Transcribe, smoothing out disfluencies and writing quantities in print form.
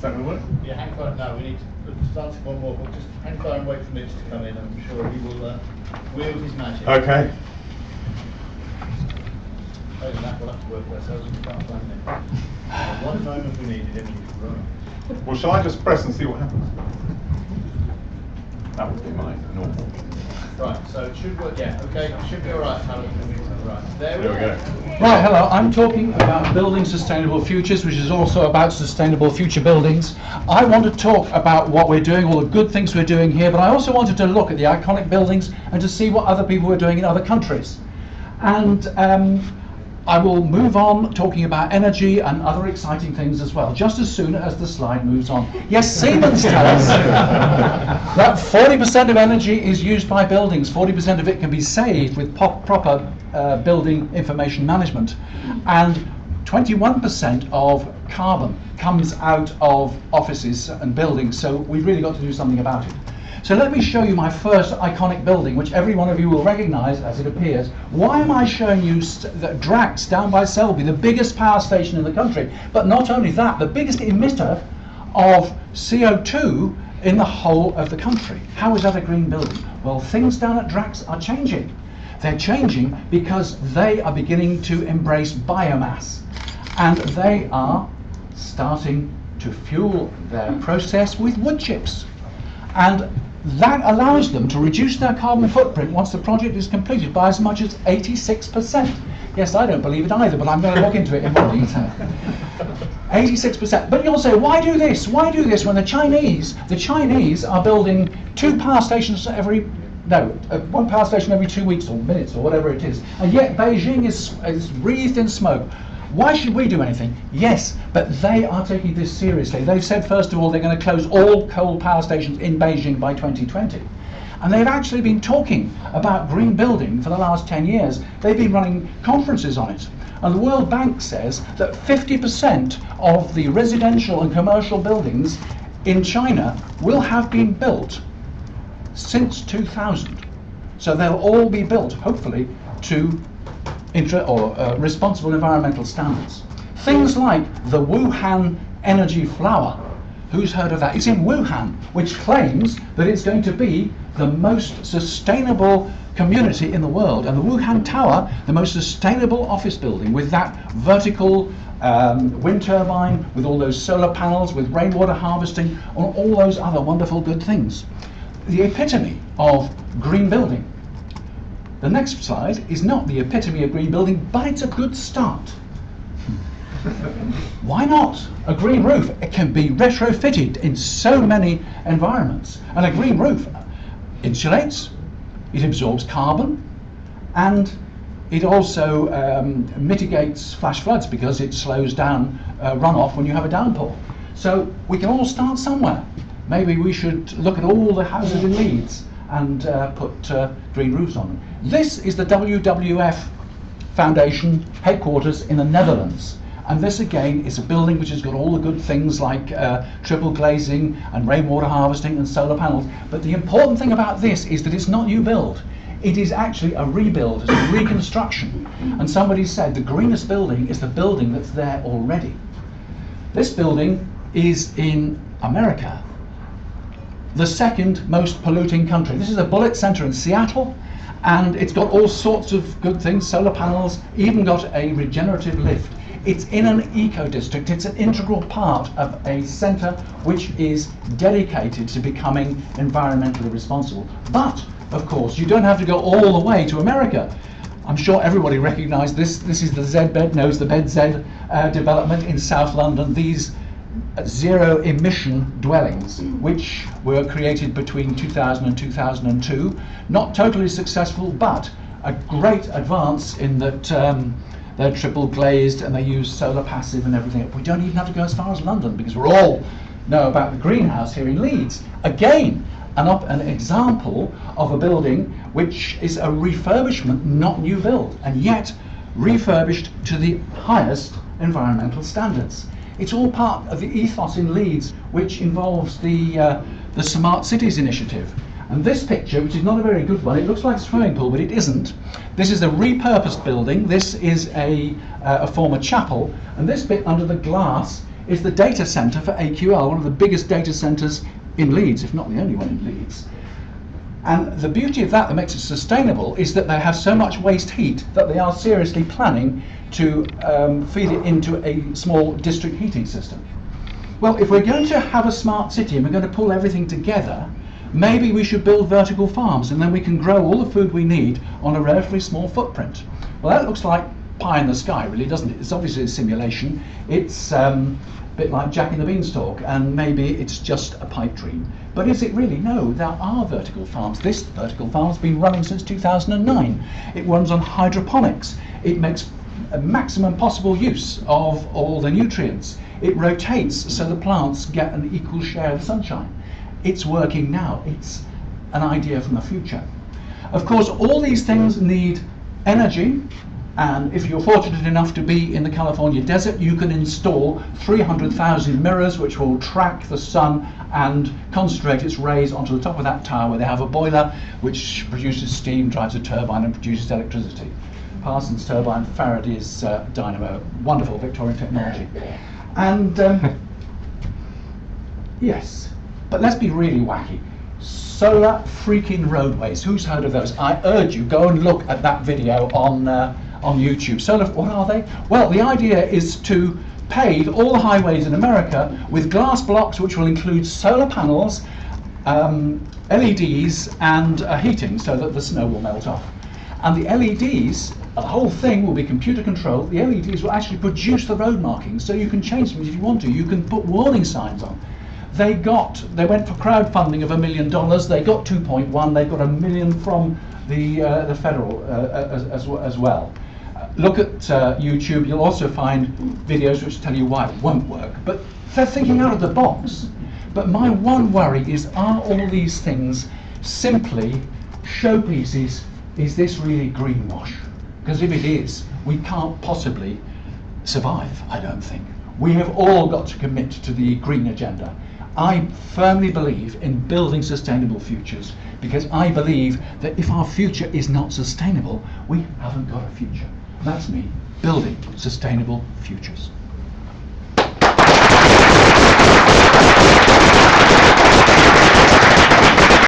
that going to work? Yeah, hang fire. No, we need to start one more, but just hang fire and wait for Mitch to come in. I'm sure he will wield his magic. Okay. Other than that, we'll have to work for ourselves and start planning it. One moment we needed him, he could run. Well, shall I just press and see what happens? That would be my normal. Right, so it should work. Yeah, okay, it should be all right, Helen. Right, there we go. Right, hello. I'm talking about building sustainable futures, which is also about sustainable future buildings. I want to talk about what we're doing, all the good things we're doing here, but I also wanted to look at the iconic buildings and to see what other people were doing in other countries. And I will move on talking about energy and other exciting things as well, just as soon as the slide moves on. Yes, Siemens tell us that 40% of energy is used by buildings. 40% of it can be saved with proper building information management. And 21% of carbon comes out of offices and buildings, so we've really got to do something about it. So let me show you my first iconic building, which every one of you will recognise as it appears. Why am I showing you the Drax down by Selby, the biggest power station in the country? But not only that, the biggest emitter of CO2 in the whole of the country. How is that a green building? Well, things down at Drax are changing. They're changing because they are beginning to embrace biomass, and they are starting to fuel their process with wood chips. And that allows them to reduce their carbon footprint once the project is completed by as much as 86%. Yes, I don't believe it either, but I'm going to look into it in more detail. 86%. But you'll say, why do this? Why do this when the Chinese are building one power station every 2 weeks or minutes or whatever it is, and yet Beijing is wreathed in smoke. Why should we do anything? Yes, but they are taking this seriously. They've said, first of all, they're going to close all coal power stations in Beijing by 2020. And they've actually been talking about green building for the last 10 years. They've been running conferences on it. And the World Bank says that 50% of the residential and commercial buildings in China will have been built since 2000. So they'll all be built, hopefully, to responsible environmental standards. Things like the Wuhan energy flower. Who's heard of that? It's in Wuhan, which claims that it's going to be the most sustainable community in the world. And the Wuhan Tower, the most sustainable office building with that vertical wind turbine, with all those solar panels, with rainwater harvesting, and all those other wonderful good things. The epitome of green building. The next slide is not the epitome of green building, but it's a good start. Why not? A green roof, it can be retrofitted in so many environments. And a green roof insulates, it absorbs carbon, and it also mitigates flash floods because it slows down runoff when you have a downpour. So we can all start somewhere. Maybe we should look at all the houses in Leeds and put green roofs on them. This is the WWF Foundation headquarters in the Netherlands. And this again is a building which has got all the good things like triple glazing and rainwater harvesting and solar panels. But the important thing about this is that it's not new build. It is actually a rebuild, it's a reconstruction. And somebody said the greenest building is the building that's there already. This building is in America, the second most polluting country. This is a Bullitt Center in Seattle, and it's got all sorts of good things, solar panels, even got a regenerative lift. It's in an eco-district. It's an integral part of a centre which is dedicated to becoming environmentally responsible. But, of course, you don't have to go all the way to America. I'm sure everybody recognised this. This is the the Bed Z development in South London. These zero emission dwellings, which were created between 2000 and 2002. Not totally successful, but a great advance in that they're triple glazed and they use solar passive and everything. We don't even have to go as far as London because we all know about the greenhouse here in Leeds. Again, an example of a building which is a refurbishment, not new build, and yet refurbished to the highest environmental standards. It's all part of the ethos in Leeds, which involves the Smart Cities initiative. And this picture, which is not a very good one, it looks like a swimming pool, but it isn't. This is a repurposed building. This is a former chapel, and this bit under the glass is the data centre for AQL, one of the biggest data centres in Leeds, if not the only one in Leeds. And the beauty of that makes it sustainable is that they have so much waste heat that they are seriously planning to feed it into a small district heating system. Well, if we're going to have a smart city and we're going to pull everything together, maybe we should build vertical farms, and then we can grow all the food we need on a relatively small footprint. Well, that looks like pie in the sky, really, doesn't it? It's obviously a simulation. It's a bit like Jack and the Beanstalk, and maybe it's just a pipe dream. But is it really? No, there are vertical farms. This vertical farm has been running since 2009. It runs on hydroponics. It makes a maximum possible use of all the nutrients. It rotates so the plants get an equal share of the sunshine. It's working now. It's an idea from the future. Of course, all these things need energy, and if you're fortunate enough to be in the California desert, you can install 300,000 mirrors which will track the sun and concentrate its rays onto the top of that tower, where they have a boiler which produces steam, drives a turbine and produces electricity. Parsons turbine, Faraday's dynamo, wonderful Victorian technology. And yes, but let's be really wacky. Solar freaking roadways. Who's heard of those? I urge you, go and look at that video on YouTube. Solar, what are they? Well, the idea is to pave all the highways in America with glass blocks which will include solar panels, LEDs and heating so that the snow will melt off. And the LEDs, the whole thing will be computer controlled. The LEDs will actually produce the road markings, so you can change them if you want to. You can put warning signs on. They went for crowdfunding of $1 million. They got 2.1. They got $1 million from the federal as well. Look at YouTube. You'll also find videos which tell you why it won't work. But they're thinking out of the box. But my one worry is, are all these things simply showpieces? Is this really greenwash? Because if it is, we can't possibly survive, I don't think. We have all got to commit to the green agenda. I firmly believe in building sustainable futures, because I believe that if our future is not sustainable, we haven't got a future. That's me, building sustainable futures.